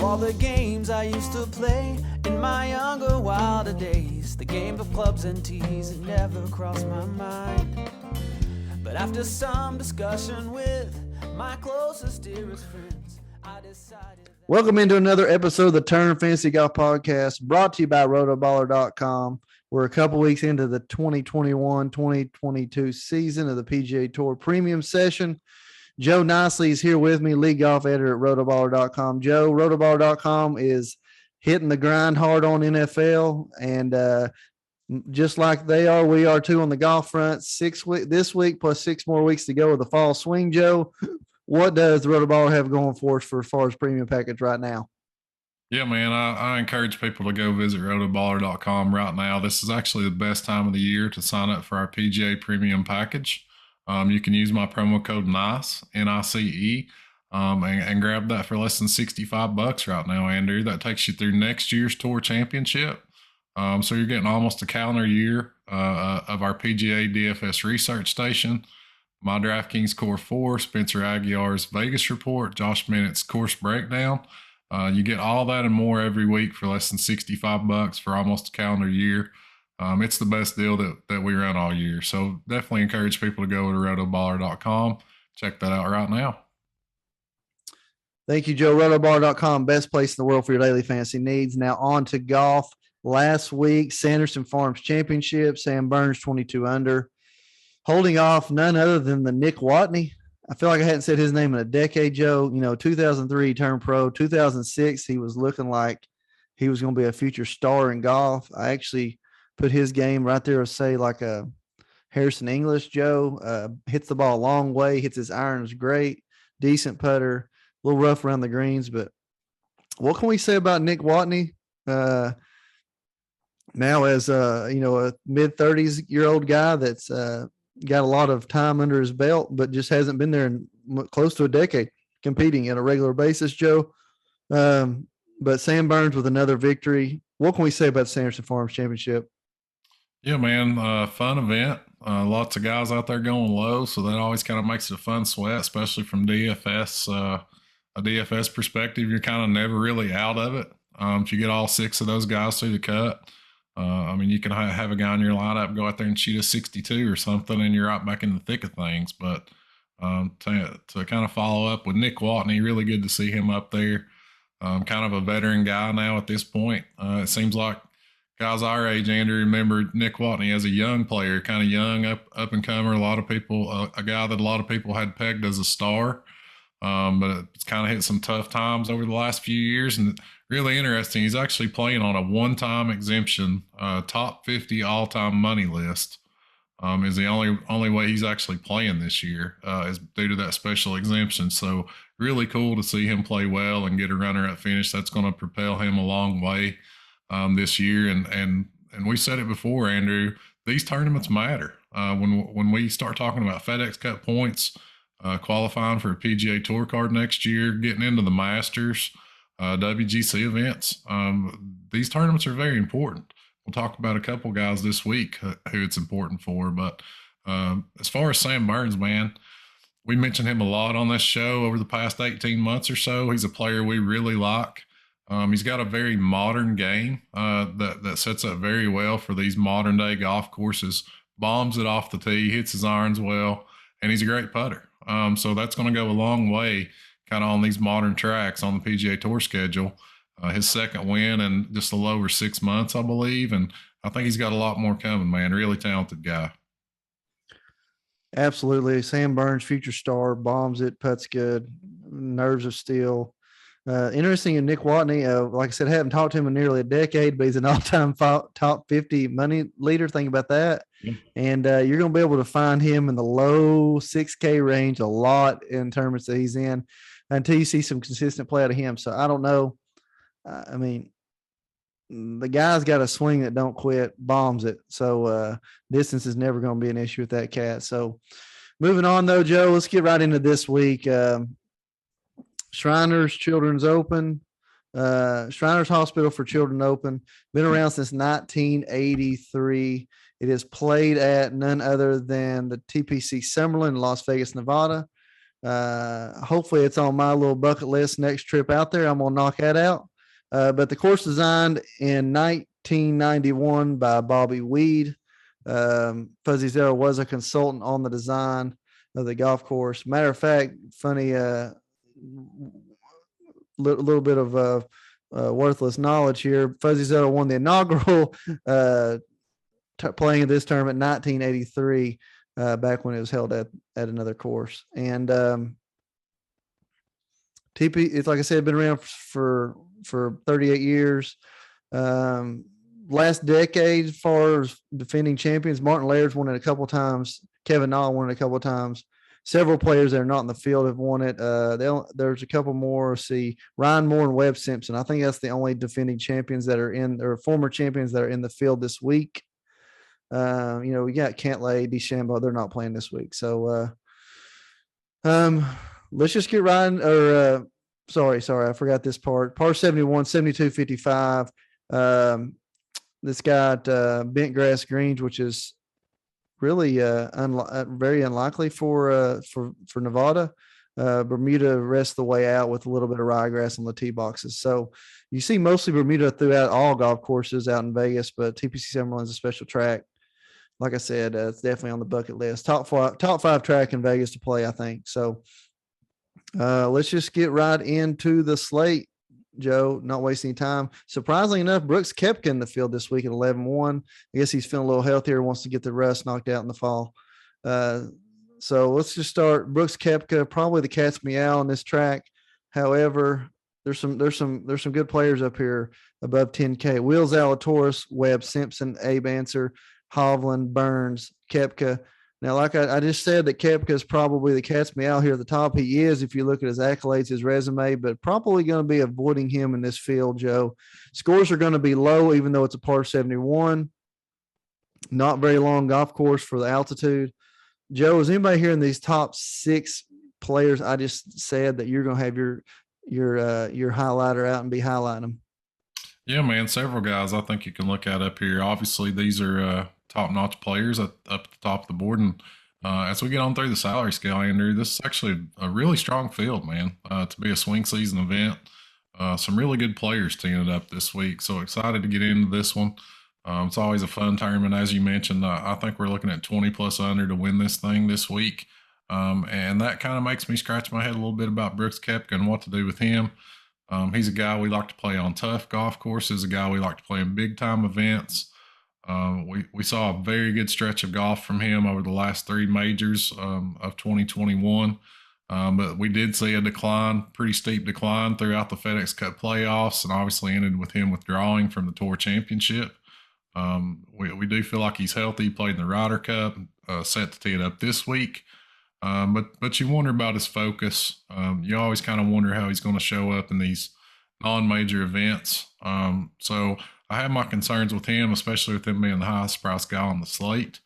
all the games I used to play in my younger, wilder days. The game of clubs and tees had never crossed my mind. But after some discussion with my closest, dearest friends, I decided... Welcome into another episode of the Turn Fantasy Golf Podcast, brought to you by Rotoballer.com. We're a couple weeks into the 2021-2022 season of the PGA Tour Premium Session. Joe Nicely is here with me, lead golf editor at Rotoballer.com. Joe, Rotoballer.com is hitting the grind hard on NFL, and just like they are, we are too on the golf front. This week plus 6 more weeks to go with the fall swing. Joe, what does the Rotoballer have going for us for as far as premium package right now? Yeah, man, I encourage people to go visit Rotoballer.com right now. This is actually the best time of the year to sign up for our PGA Premium Package. You can use my promo code NICE, N-I-C-E, and grab that for less than $65 right now, Andrew. That takes you through next year's Tour Championship. So you're getting almost a calendar year of our PGA DFS Research Station, my DraftKings Core 4, Spencer Aguiar's Vegas Report, Josh Minnett's Course Breakdown. You get all that and more every week for less than $65 for almost a calendar year. It's the best deal that we run all year. So definitely encourage people to go to rotoballer.com. Check that out right now. Thank you, Joe. Rotoballer.com, best place in the world for your daily fantasy needs. Now on to golf. Last week, Sanderson Farms Championship, Sam Burns 22 under. Holding off none other than the Nick Watney. I feel like I hadn't said his name in a decade, Joe. 2003 he turned pro. 2006 he was looking like he was going to be a future star in golf. I actually put his game right there to say like a Harrison English, Joe. Hits the ball a long way, hits his irons great, decent putter, a little rough around the greens. But what can we say about Nick Watney? Now as a mid-30s-year-old guy that's got a lot of time under his belt, but just hasn't been there in close to a decade competing on a regular basis, Joe. But Sam Burns with another victory. What can we say about the Sanderson Farms Championship? Yeah, man, fun event. Lots of guys out there going low, so that always kind of makes it a fun sweat, especially from DFS. A DFS perspective, you're kind of never really out of it. If you get all 6 of those guys through the cut, you can have a guy in your lineup go out there and shoot a 62 or something, and you're right back in the thick of things. But to kind of follow up with Nick Watney, really good to see him up there. Kind of a veteran guy now at this point. It seems like guys our age, Andrew, remember Nick Watney as a young player, kind of young, up and comer. A lot of people, a guy that a lot of people had pegged as a star, but it's kind of hit some tough times over the last few years. And really interesting, he's actually playing on a one-time exemption, top 50 all-time money list. Is the only way he's actually playing this year is due to that special exemption. So really cool to see him play well and get a runner-up finish. That's going to propel him a long way this year. And we said it before, Andrew, these tournaments matter. When we start talking about FedEx Cup points, qualifying for a PGA Tour card next year, getting into the Masters, WGC events, these tournaments are very important. We'll talk about a couple guys this week who it's important for. But as far as Sam Burns, man, we mentioned him a lot on this show over the past 18 months or so. He's a player we really like. He's got a very modern game that sets up very well for these modern day golf courses. Bombs it off the tee, hits his irons well, and he's a great putter. So that's going to go a long way kind of on these modern tracks on the PGA Tour schedule. His second win in just a little over 6 months, I believe. And I think he's got a lot more coming, man. Really talented guy. Absolutely. Sam Burns, future star, bombs it, putts good, nerves of steel. Interesting in Nick Watney. Like I said, I haven't talked to him in nearly a decade, but he's an all-time top 50 money leader. Think about that. Yeah. And you're going to be able to find him in the low 6K range a lot in tournaments that he's in until you see some consistent play out of him. So I don't know. The guy's got a swing that don't quit, bombs it. So distance is never going to be an issue with that cat. So moving on, though, Joe, let's get right into this week. Shriners Children's Open, Shriners Hospital for Children Open, been around since 1983. It is played at none other than the TPC Summerlin in Las Vegas, Nevada. Hopefully it's on my little bucket list next trip out there. I'm going to knock that out. But the course designed in 1991 by Bobby Weed. Fuzzy Zero was a consultant on the design of the golf course. Matter of fact, funny, little bit of worthless knowledge here. Fuzzy Zero won the inaugural playing at this tournament in 1983, back when it was held at another course. And TP, it's like I said, been around for 38 years. Last decade, as far as defending champions, Martin Laird's won it a couple of times. Kevin Na won it a couple of times. Several players that are not in the field have won it. There's a couple more. See, Ryan Moore and Webb Simpson. I think that's the only defending champions that are in, or former champions that are in the field this week. We got Cantlay, DeChambeau. They're not playing this week. So let's just get Ryan, or sorry, I forgot this part. Par 71, 72.55. This got bent grass greens, which is really very unlikely for Nevada. Bermuda rests the way out with a little bit of ryegrass on the tee boxes. So you see mostly Bermuda throughout all golf courses out in Vegas, but TPC Summerlin's a special track. Like I said, it's definitely on the bucket list. Top five track in Vegas to play, I think. So let's just get right into the slate, Joe, not wasting time. Surprisingly enough, Brooks Koepka in the field this week at 11-1. I guess he's feeling a little healthier, wants to get the rust knocked out in the fall. So let's just start. Brooks Koepka, probably the cat's meow on this track. However, there's some good players up here above 10K. Will Zalatoris, Webb Simpson, Abe Anser, Hovland, Burns, Kepka. Now, like I just said, that Kepka is probably the cat's meow here at the top. He is, if you look at his accolades, his resume, but probably going to be avoiding him in this field, Joe. Scores are going to be low, even though it's a par 71. Not very long golf course for the altitude. Joe, is anybody here in these top 6 players I just said that you're going to have your highlighter out and be highlighting them? Yeah, man, several guys I think you can look at up here. Obviously, these are top-notch players up at the top of the board. And as we get on through the salary scale, Andrew, this is actually a really strong field, man, to be a swing season event. Some really good players teeing it up this week. So excited to get into this one. It's always a fun tournament. As you mentioned, I think we're looking at 20+ under to win this thing this week. And that kind of makes me scratch my head a little bit about Brooks Koepka and what to do with him. He's a guy we like to play on tough golf courses, a guy we like to play in big-time events. We saw a very good stretch of golf from him over the last 3 majors of 2021. But we did see a decline, pretty steep decline throughout the FedEx Cup playoffs, and obviously ended with him withdrawing from the Tour Championship. We do feel like he's healthy. He played in the Ryder Cup, set to tee it up this week. But you wonder about his focus. You always kind of wonder how he's going to show up in these non-major events. So I have my concerns with him, especially with him being the highest priced guy on the slate.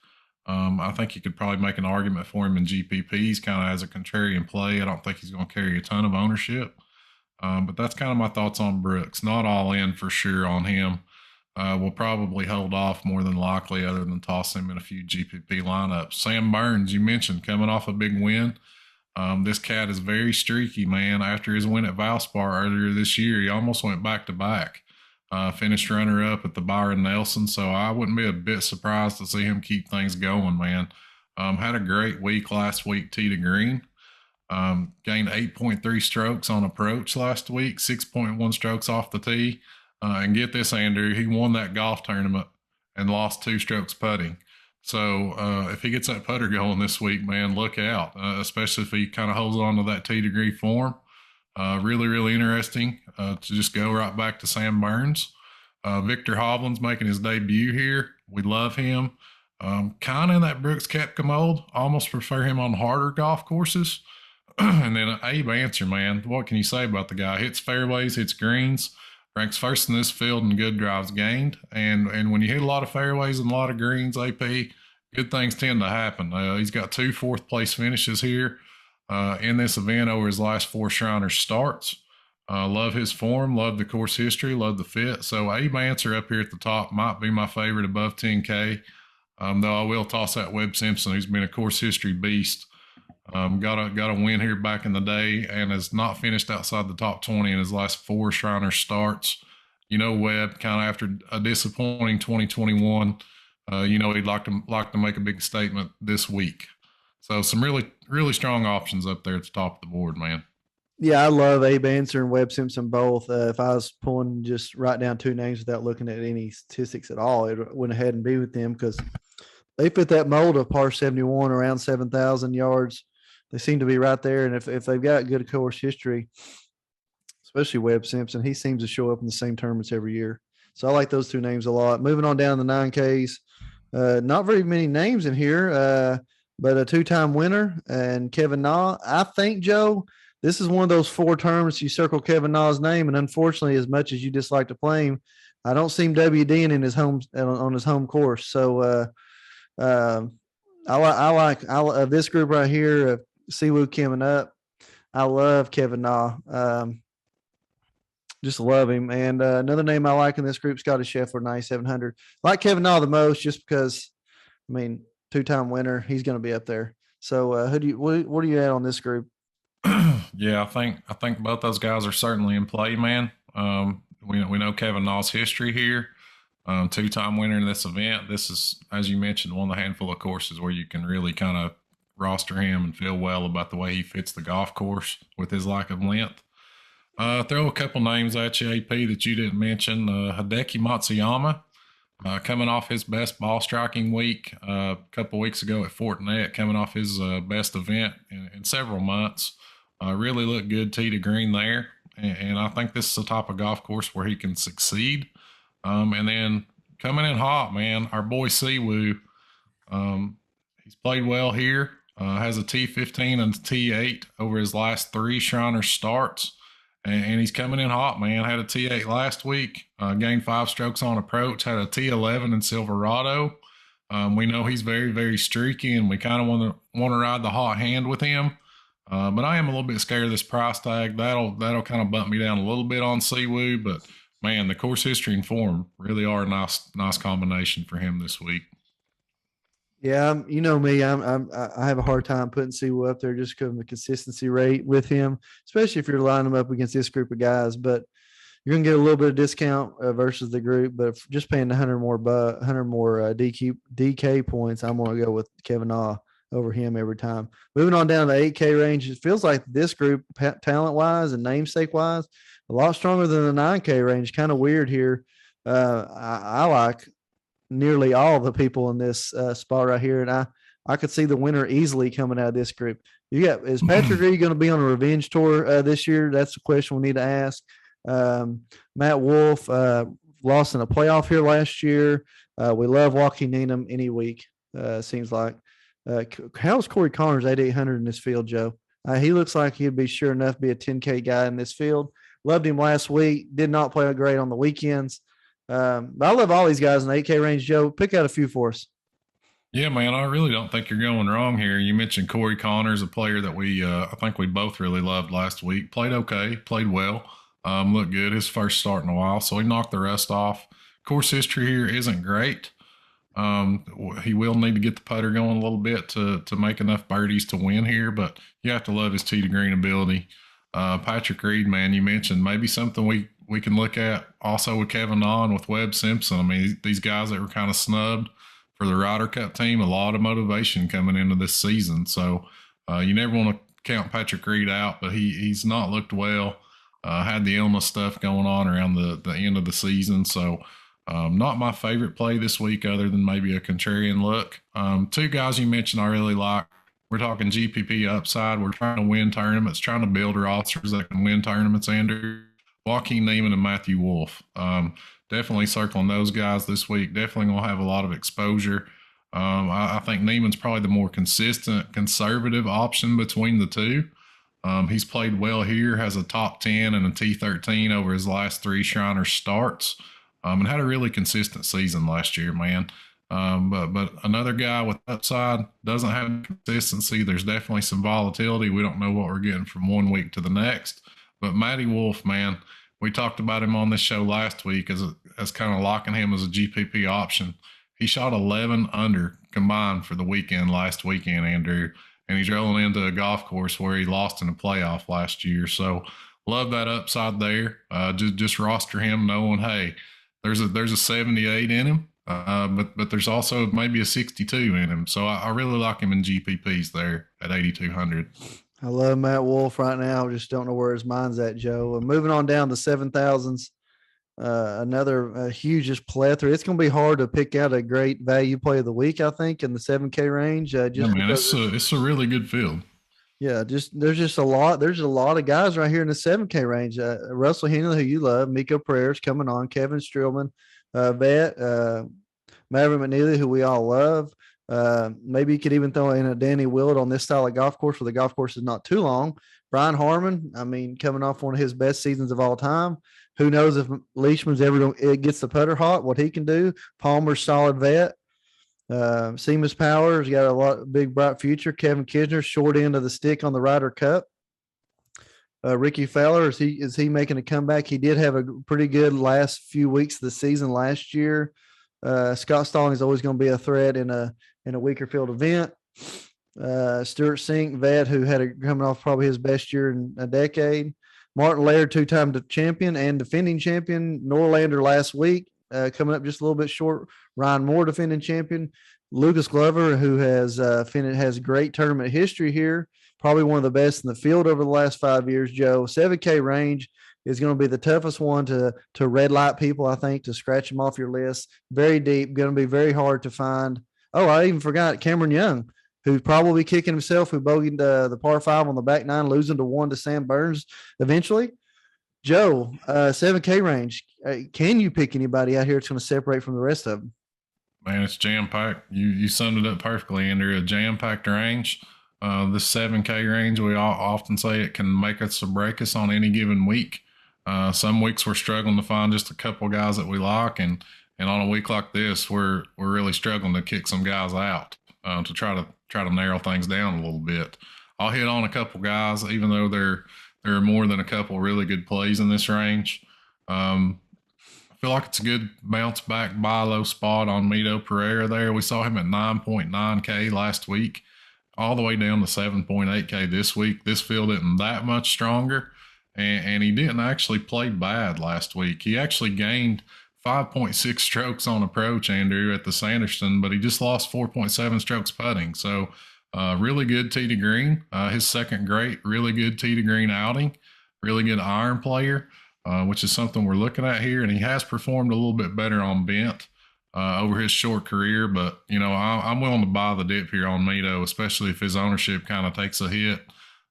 I think you could probably make an argument for him in GPPs, kind of as a contrarian play. I don't think he's going to carry a ton of ownership. But that's kind of my thoughts on Brooks. Not all in for sure on him. We'll probably hold off more than likely, other than toss him in a few GPP lineups. Sam Burns, you mentioned, coming off a big win. This cat is very streaky, man. After his win at Valspar earlier this year, he almost went back-to-back. Finished runner-up at the Byron Nelson, so I wouldn't be a bit surprised to see him keep things going, man. Had a great week last week, tee to green. Gained 8.3 strokes on approach last week, 6.1 strokes off the tee. And get this, Andrew, he won that golf tournament and lost 2 strokes putting. So if he gets that putter going this week, man, look out, especially if he kind of holds on to that tee degree form. Really, really interesting to just go right back to Sam Burns. Victor Hovland's making his debut here. We love him. Kind of in that Brooks Koepka mold. Almost prefer him on harder golf courses. And then Abe Anser, man, what can you say about the guy? Hits fairways, hits greens. Ranks first in this field in good drives gained. And when you hit a lot of fairways and a lot of greens, AP, good things tend to happen. He's got 2 fourth-place finishes here in this event over his last 4 Shriners starts. Love his form, love the course history, love the fit. So Abe Anser up here at the top might be my favorite above 10K, though I will toss out Webb Simpson, who's been a course history beast. Got a win here back in the day and has not finished outside the top 20 in his last 4 Shriners starts. Webb, kind of after a disappointing 2021, he'd like to make a big statement this week. So some really, really strong options up there at the top of the board, man. Yeah, I love Abe Anser and Webb Simpson both. If I was pulling just write down 2 names without looking at any statistics at all, it went ahead and be with them because they fit that mold of par 71 around 7,000 yards. They seem to be right there. And if they've got good course history, especially Webb Simpson, he seems to show up in the same tournaments every year. So I like those 2 names a lot. Moving on down the 9Ks, not very many names in here, but a 2-time winner and Kevin Na. I think, Joe, this is one of those 4 tournaments you circle Kevin Na's name, and unfortunately, as much as you dislike to play him, I don't see him WDing in his home on his home course. So I like this group right here, Siwoo coming up. I love Kevin Na. Just love him. And another name I like in this group, Scotty Scheffler, 9,700. I like Kevin Na the most just because, 2-time winner, he's going to be up there. So what are you at on this group? Yeah, I think both those guys are certainly in play, man. We know Kevin Na's history here. 2-time winner in this event. This is, as you mentioned, one of the handful of courses where you can really kind of roster him and feel well about the way he fits the golf course with his lack of length. Throw a couple names at you, AP, that you didn't mention. Hideki Matsuyama, coming off his best ball striking week a couple weeks ago at Fortinet, coming off his best event in several months. Really looked good tee to green there. And I think this is the type of golf course where he can succeed. And then coming in hot, man, our boy Siwoo, he's played well here. Has a T15 and a T8 over his last 3 Shriners starts. And he's coming in hot, man. Had a T8 last week, gained 5 strokes on approach, had a T11 in Silverado. We know he's very, very streaky, and we kind of want to ride the hot hand with him. But I am a little bit scared of this price tag. That'll kind of bump me down a little bit on Siwoo. But man, the course history and form really are a nice combination for him this week. Yeah, you know me, I have a hard time putting Siwoo up there just because of the consistency rate with him, especially if you're lining him up against this group of guys. But you're gonna get a little bit of discount versus the group. But just paying 100 more DK points, I'm gonna go with Kevin Na over him every time. Moving on down to the 8K range, it feels like this group, talent wise and namesake wise, a lot stronger than the 9K range. Kind of weird here. I like nearly all the people in this spot right here, and I could see the winner easily coming out of this group. Is Patrick Reed going to be on a revenge tour this year? That's the question we need to ask. Matt Wolff lost in a playoff here last year. We love Joaquin Needham any week. Seems like. How's Corey Connors 8,800 in this field, Joe? He looks like he'd be sure enough to be a 10K guy in this field. Loved him last week. Did not play great on the weekends. But I love all these guys in the 8K range. Joe, pick out a few for us. Yeah, man, I really don't think you're going wrong here. You mentioned Corey Connors, a player that I think we both really loved last week. Played okay, played well, looked good. His first start in a while, so he knocked the rest off. Course history here isn't great. He will need to get the putter going a little bit to make enough birdies to win here, but you have to love his tee to green ability. Patrick Reed, man, you mentioned maybe something we can look at also with Kevin Na and with Webb Simpson. I mean, these guys that were kind of snubbed for the Ryder Cup team, a lot of motivation coming into this season. So you never want to count Patrick Reed out, but he's not looked well. Had the illness stuff going on around the end of the season. So not my favorite play this week other than maybe a contrarian look. 2 guys you mentioned I really like. We're talking GPP upside. We're trying to win tournaments, trying to build rosters that can win tournaments, Andrew. Joaquin Niemann and Matthew Wolff. Definitely circling those guys this week. Definitely going to have a lot of exposure. I think Niemann's probably the more consistent, conservative option between the two. He's played well here, has a top 10 and a T13 over his last 3 Shriners starts, and had a really consistent season last year, man. But another guy with upside doesn't have consistency. There's definitely some volatility. We don't know what we're getting from one week to the next. But Matty Wolff, man, we talked about him on this show last week as kind of locking him as a GPP option. He shot 11 under combined for the weekend last weekend, Andrew. and he's rolling into a golf course where he lost in a playoff last year. So love that upside there. Just roster him knowing, hey, there's a 78 in him, but there's also maybe a 62 in him. So I really like him in GPPs there at 8,200. I love Matt Wolf right now. Just don't know where his mind's at, Joe. Moving on down to 7,000s. Another hugest plethora. It's going to be hard to pick out a great value play of the week, I think, in the 7K range. It's a really good field. Yeah, there's just a lot. There's a lot of guys right here in the 7K range. Russell Henley, who you love, Miko Prayers coming on, Kevin Streelman, Vet, Maverick Mcneely, who we all love. Maybe you could even throw in a Danny Willett on this style of golf course where the golf course is not too long. Brian Harmon, I mean, coming off one of his best seasons of all time. Who knows if Leishman's ever gets the putter hot, what he can do. Palmer's solid vet. Seamus Powers got a big bright future. Kevin Kisner, short end of the stick on the Ryder Cup. Ricky Fowler, is he making a comeback? He did have a pretty good last few weeks of the season last year. Scott Stalling is always going to be a threat in a weaker field event. Stuart Sink, vet, who coming off probably his best year in a decade. Martin Laird, two-time champion and defending champion. Norlander last week, coming up just a little bit short. Ryan Moore, defending champion. Lucas Glover, who has great tournament history here, probably one of the best in the field over the last 5 years. Joe, 7K range is going to be the toughest one to red light people, I think, to scratch them off your list. Very deep, going to be very hard to find. Oh, I even forgot Cameron Young, who's probably kicking himself, who bogeyed the par 5 on the back 9, losing to 1 to Sam Burns eventually. Joe, 7K range. Can you pick anybody out here that's going to separate from the rest of them? Man, it's jam-packed. You summed it up perfectly, Andrew. A jam-packed range. This 7K range, we often say it can make us or break us on any given week. Some weeks we're struggling to find just a couple of guys that we like, and on a week like this, we're really struggling to kick some guys out to try to narrow things down a little bit. I'll hit on a couple guys, even though there are more than a couple really good plays in this range. I feel like it's a good bounce back buy low spot on Mito Pereira there. We saw him at 9.9K last week, all the way down to 7.8K this week. This field isn't that much stronger, and he didn't actually play bad last week. He actually gained 5.6 strokes on approach, Andrew, at the Sanderson, but he just lost 4.7 strokes putting. So really good tee to green. His second great, really good tee to green outing. Really good iron player, which is something we're looking at here. And he has performed a little bit better on bent over his short career. But, I'm willing to buy the dip here on Mito, especially if his ownership kind of takes a hit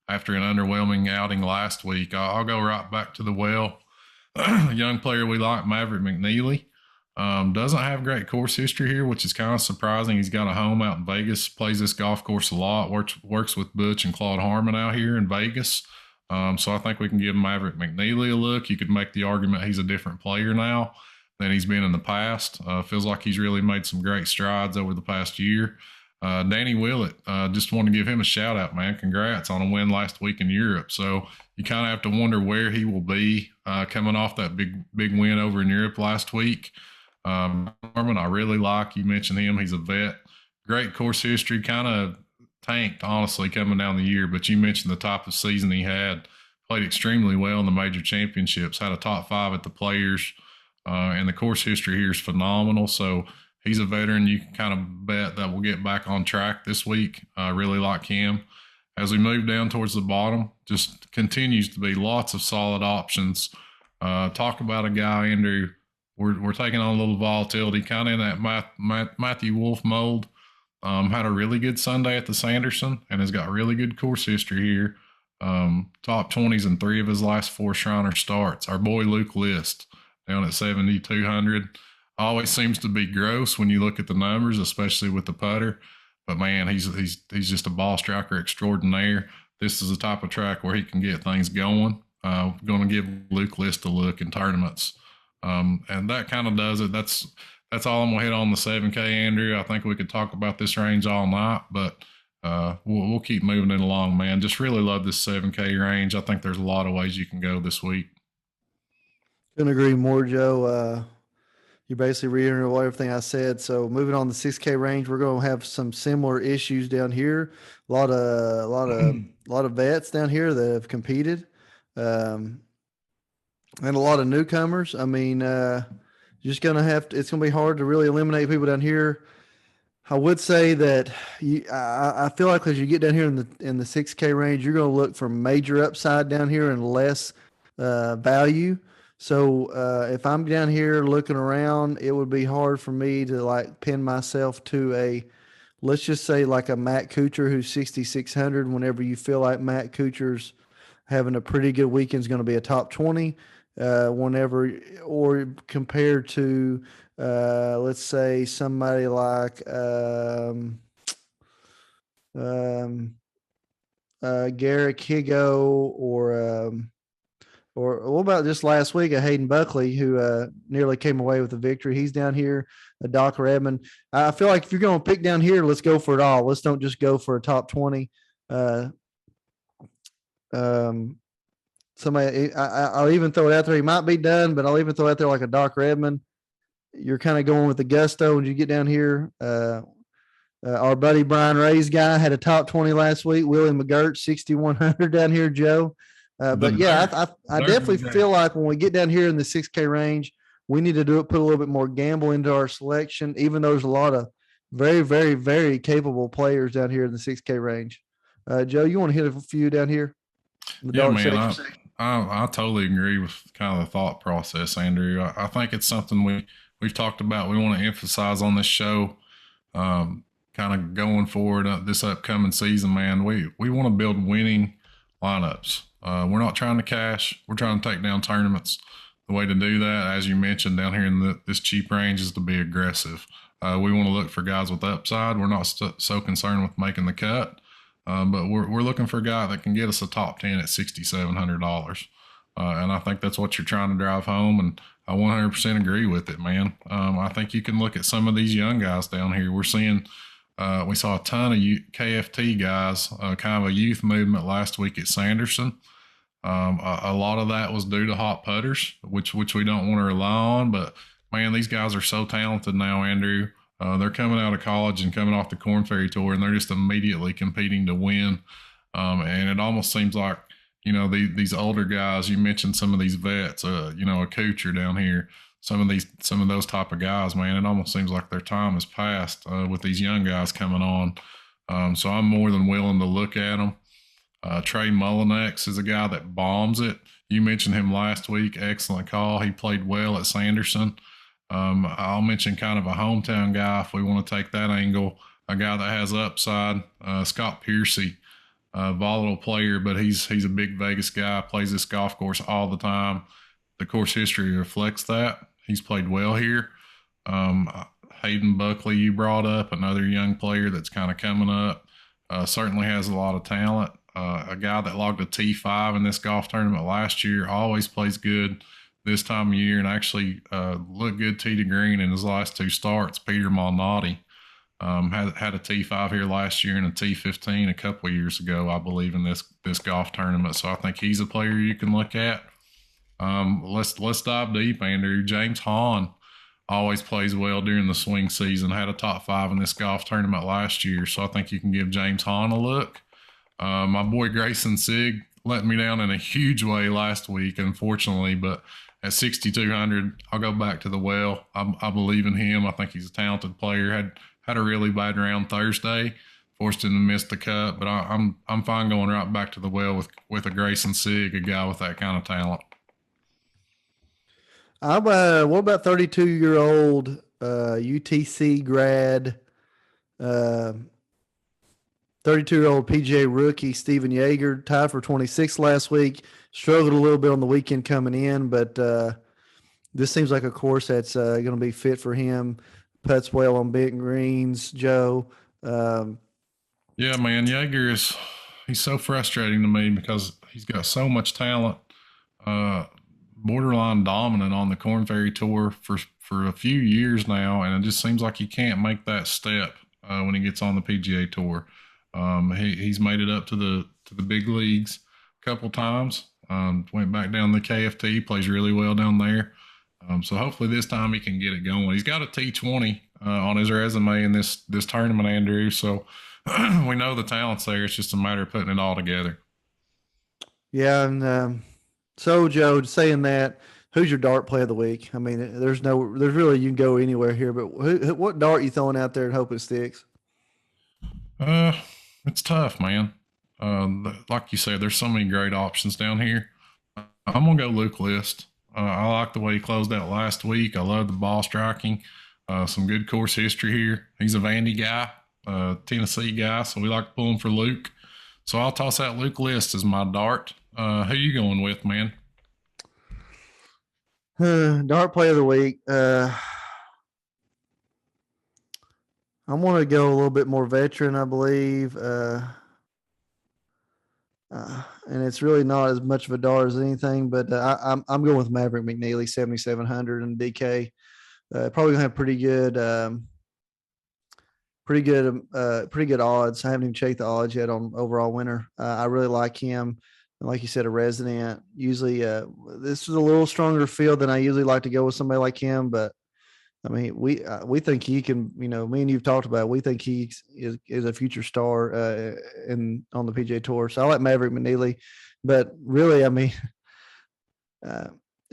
after an underwhelming outing last week. I'll go right back to the well. A young player we like, Maverick McNeely, doesn't have great course history here, which is kind of surprising. He's got a home out in Vegas, plays this golf course a lot, works with Butch and Claude Harmon out here in Vegas. So I think we can give Maverick McNeely a look. You could make the argument he's a different player now than he's been in the past. Feels like he's really made some great strides over the past year. Danny Willett, just want to give him a shout out, man. Congrats on a win last week in Europe. So you kind of have to wonder where he will be coming off that big win over in Europe last week. Norman, I really like. You mentioned him. He's a vet. Great course history, kind of tanked, honestly, coming down the year. But you mentioned the type of season he had. Played extremely well in the major championships, had a top 5 at the Players. And the course history here is phenomenal. So he's a veteran. You can kind of bet that we'll get back on track this week. Really like him. As we move down towards the bottom, just continues to be lots of solid options. Talk about a guy, Andrew, we're taking on a little volatility, kind of in that Matthew Wolf mold. Had a really good Sunday at the Sanderson and has got really good course history here. Top 20s in 3 of his last 4 Shriner starts. Our boy Luke List down at 7,200. Always seems to be gross when you look at the numbers, especially with the putter. But man, he's just a ball striker extraordinaire. This is the type of track where he can get things going. Going to give Luke List a look in tournaments, and that kind of does it. That's all I'm gonna hit on the 7K, Andrew. I think we could talk about this range all night, but we'll keep moving it along, man. Just really love this 7K range. I think there's a lot of ways you can go this week. Couldn't agree more, Joe. You basically reiterated everything I said. So moving on the 6K range, we're going to have some similar issues down here. A lot of vets down here that have competed, and a lot of newcomers. I mean, just going to have to. It's going to be hard to really eliminate people down here. I would say that I feel like as you get down here in the 6K range, you're going to look for major upside down here and less value. So if I'm down here looking around, it would be hard for me to like pin myself to let's just say like a Matt Kuchar who's 6,600. Whenever you feel like Matt Kuchar's having a pretty good weekend, is going to be a top 20. Whenever or compared to let's say somebody like Garrett Higo or what about just last week, a Hayden Buckley who nearly came away with a victory. He's down here, a Doc Redmond. I feel like if you're going to pick down here, let's go for it all. Let's don't just go for a top 20. Somebody, I'll even throw it out there. He might be done, but I'll even throw out there like a Doc Redmond. You're kind of going with the gusto when you get down here. Our buddy Brian Ray's guy had a top 20 last week. Willie McGirt, 6,100 down here, Joe. But yeah, I definitely feel like when we get down here in the 6K range, we need to put a little bit more gamble into our selection, even though there's a lot of very, very, very capable players down here in the 6K range. Joe, you want to hit a few down here? Yeah, man, I totally agree with kind of the thought process, Andrew. I think it's something we've talked about. We want to emphasize on this show, kind of going forward this upcoming season, man. We want to build winning lineups. We're not trying to cash. We're trying to take down tournaments. The way to do that, as you mentioned, down here in this cheap range is to be aggressive. We want to look for guys with upside. We're not so concerned with making the cut, but we're looking for a guy that can get us a top 10 at $6,700. And I think that's what you're trying to drive home, and I 100% agree with it, man. I think you can look at some of these young guys down here. We're seeing we saw a ton of KFT guys, kind of a youth movement last week at Sanderson. A lot of that was due to hot putters, which we don't want to rely on. But, man, these guys are so talented now, Andrew. They're coming out of college and coming off the Korn Ferry Tour, and they're just immediately competing to win. And it almost seems like, these older guys, you mentioned some of these vets, a Kuchar down here, some of those type of guys, man, it almost seems like their time has passed with these young guys coming on. So I'm more than willing to look at them. Trey Mullinex is a guy that bombs it. You mentioned him last week. Excellent call. He played well at Sanderson. I'll mention kind of a hometown guy if we want to take that angle, a guy that has upside, Scott Piercy. Volatile player, but he's a big Vegas guy, plays this golf course all the time. The course history reflects that. He's played well here. Hayden Buckley, you brought up, another young player that's kind of coming up. Certainly has a lot of talent. A guy that logged a T5 in this golf tournament last year, always plays good this time of year, and actually looked good tee to green in his last two starts. Peter Malnati. Had a T5 here last year and a T15 a couple of years ago, I believe, in this golf tournament. So I think he's a player you can look at. Let's dive deep, Andrew. James Hahn always plays well during the swing season. Had a top 5 in this golf tournament last year, so I think you can give James Hahn a look. My boy Grayson Sigg let me down in a huge way last week, unfortunately, but at 6,200, I'll go back to the well. I believe in him. I think he's a talented player. Had a really bad round Thursday, forced him to miss the cut, but I'm fine going right back to the well with a Grayson Sigg, a guy with that kind of talent. What about 32-year-old UTC grad, 32-year-old PGA rookie Stephen Yeager, tied for 26th last week, struggled a little bit on the weekend coming in, but this seems like a course that's going to be fit for him. Putts well on big greens, Joe. Yeah, man, Yeager he's so frustrating to me because he's got so much talent, borderline dominant on the Korn Ferry Tour for a few years now, and it just seems like he can't make that step when he gets on the PGA Tour. He's made it up to the big leagues a couple times. Went back down the KFT, plays really well down there. So hopefully this time he can get it going. He's got a T20 on his resume in this tournament, Andrew. So we know the talent's there. It's just a matter of putting it all together. Yeah, and so Joe, saying that, who's your dart play of the week? I mean, there's really, you can go anywhere here, but what dart you throwing out there and hope it sticks? It's tough, man. Like you said, there's so many great options down here. I'm gonna go Luke List. I like the way he closed out last week. I love the ball striking. Some good course history here. He's a Vandy guy, Tennessee guy, so we like to pull him for Luke. So I'll toss out Luke List as my dart. Who you going with, man? Dart play of the week. I want to go a little bit more veteran, I believe. And it's really not as much of a dart as anything, but I'm going with Maverick McNeely, 7,700 and DK. Probably gonna have pretty good odds. I haven't even checked the odds yet on overall winner. I really like him. And like you said, a resident. Usually, this is a little stronger field than I usually like to go with somebody like him, but I mean, we think he can. You know, me and you've talked about it, we think he is a future star on the PGA Tour. So I like Maverick McNeely, but really, I mean,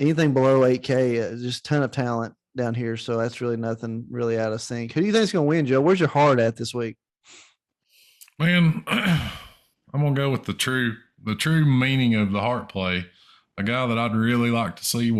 anything below 8K, just a ton of talent down here. So that's really nothing really out of sync. Who do you think is going to win, Joe? Where's your heart at this week? Man, I'm gonna go with the true meaning of the heart play. A guy that I'd really like to see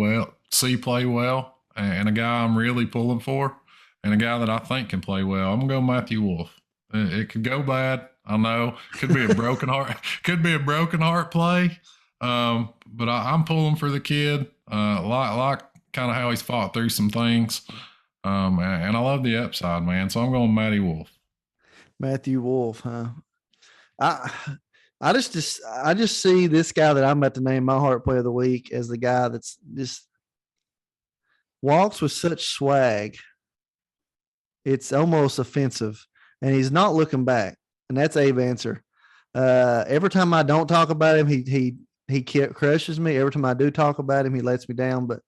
play well. And a guy I'm really pulling for, and a guy that I think can play well. I'm gonna go Matthew Wolff. It could go bad, I know. Could be a broken heart. Could be a broken heart play. But I'm pulling for the kid. Like kind of how he's fought through some things. And I love the upside, man. So I'm going Matty Wolff. Matthew Wolff, huh? I just see this guy that I'm about to name my heart play of the week as the guy that's just walks with such swag. It's almost offensive, and he's not looking back. And that's Abe Anser. Every time I don't talk about him, he crushes me. Every time I do talk about him, he lets me down. But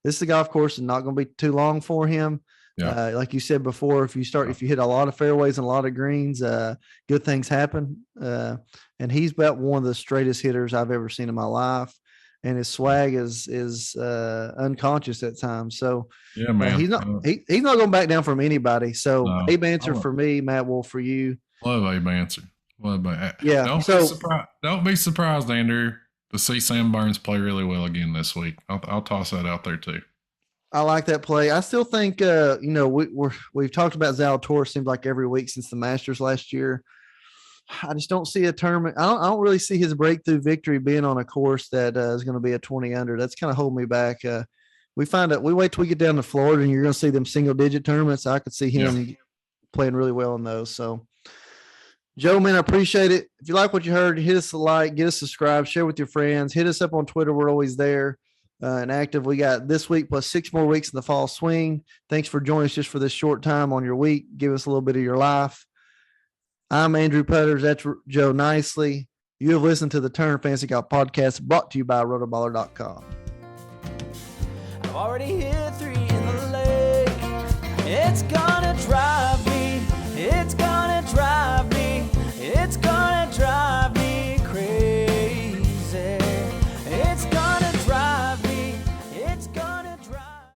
this is a golf course and not going to be too long for him. Yeah. Like you said before, if you hit a lot of fairways and a lot of greens, good things happen. And he's about one of the straightest hitters I've ever seen in my life. And his swag is unconscious at times. So yeah, man, he's not going back down from anybody. So no, Abe Anser for me, Matt Wolff for you. Love Abe Anser. Yeah. Don't be surprised, Andrew, to see Sam Burns play really well again this week. I'll toss that out there too. I like that play. I still think we've talked about Zalatoris seems like every week since the Masters last year. I just don't see a tournament. I don't really see his breakthrough victory being on a course that is going to be a 20 under. That's kind of holding me back. We wait till we get down to Florida and you're going to see them single digit tournaments. I could see him playing really well in those. So Joe, man, I appreciate it. If you like what you heard, hit us a like, get us subscribed, share with your friends, hit us up on Twitter. We're always there and active. We got this week plus 6 more weeks in the fall swing. Thanks for joining us just for this short time on your week. Give us a little bit of your life. I'm Andrew Putters. That's Joe Nicely. You have listened to the Turn Fantasy Golf Podcast brought to you by Rotoballer.com. I've already hit 3 in the lake. It's gone.